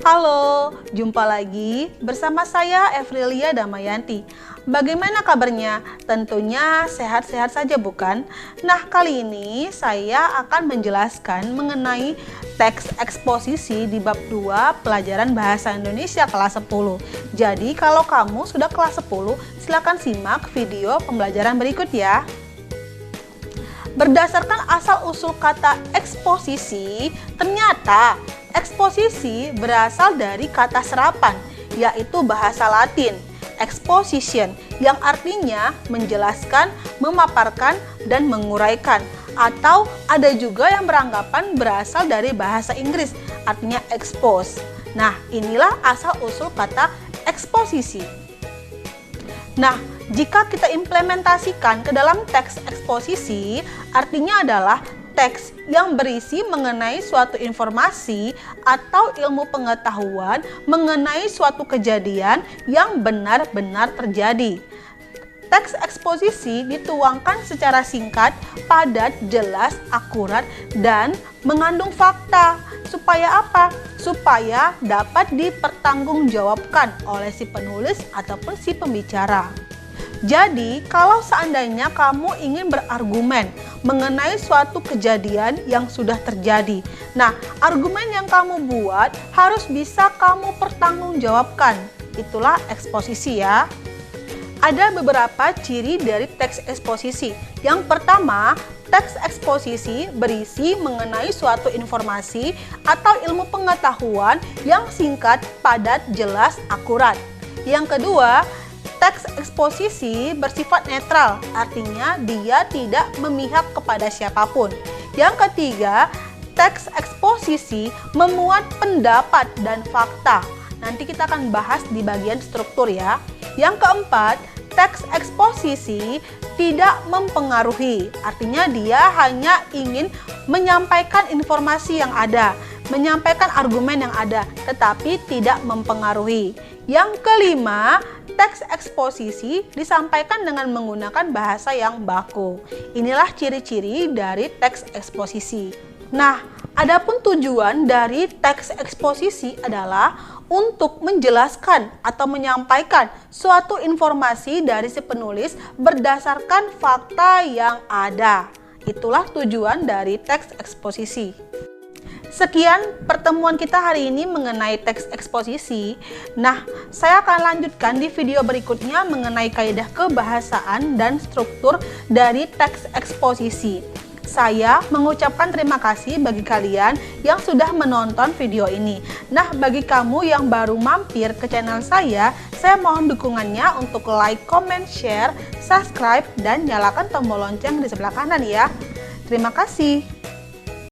Halo, jumpa lagi bersama saya Evrilia Damayanti. Bagaimana kabarnya? Tentunya sehat-sehat saja bukan? Nah, kali ini saya akan menjelaskan mengenai teks eksposisi di bab 2 pelajaran bahasa Indonesia kelas 10. Jadi kalau kamu sudah kelas 10, silakan simak video pembelajaran berikut ya. Berdasarkan asal-usul kata eksposisi, ternyata eksposisi berasal dari kata serapan, yaitu bahasa Latin, exposition, yang artinya menjelaskan, memaparkan, dan menguraikan. Atau ada juga yang beranggapan berasal dari bahasa Inggris, artinya expose. Nah, inilah asal-usul kata eksposisi. Nah, jika kita implementasikan ke dalam teks eksposisi, artinya adalah teks yang berisi mengenai suatu informasi atau ilmu pengetahuan mengenai suatu kejadian yang benar-benar terjadi. Teks eksposisi dituangkan secara singkat, padat, jelas, akurat, dan mengandung fakta. Supaya apa? Supaya dapat dipertanggungjawabkan oleh si penulis ataupun si pembicara. Jadi, kalau seandainya kamu ingin berargumen mengenai suatu kejadian yang sudah terjadi, nah, argumen yang kamu buat harus bisa kamu pertanggungjawabkan. Itulah eksposisi ya. Ada beberapa ciri dari teks eksposisi. Yang pertama, teks eksposisi berisi mengenai suatu informasi atau ilmu pengetahuan yang singkat, padat, jelas, akurat. Yang kedua, teks eksposisi bersifat netral, artinya dia tidak memihak kepada siapapun. Yang ketiga, teks eksposisi memuat pendapat dan fakta. Nanti kita akan bahas di bagian struktur ya. Yang keempat, teks eksposisi tidak mempengaruhi, artinya dia hanya ingin menyampaikan informasi yang ada, menyampaikan argumen yang ada, tetapi tidak mempengaruhi. Yang kelima, teks eksposisi disampaikan dengan menggunakan bahasa yang baku. Inilah ciri-ciri dari teks eksposisi. Nah, adapun tujuan dari teks eksposisi adalah untuk menjelaskan atau menyampaikan suatu informasi dari si penulis berdasarkan fakta yang ada. Itulah tujuan dari teks eksposisi. Sekian pertemuan kita hari ini mengenai teks eksposisi. Nah, saya akan lanjutkan di video berikutnya mengenai kaidah kebahasaan dan struktur dari teks eksposisi. Saya mengucapkan terima kasih bagi kalian yang sudah menonton video ini. Nah, bagi kamu yang baru mampir ke channel saya mohon dukungannya untuk like, comment, share, subscribe, dan nyalakan tombol lonceng di sebelah kanan ya. Terima kasih.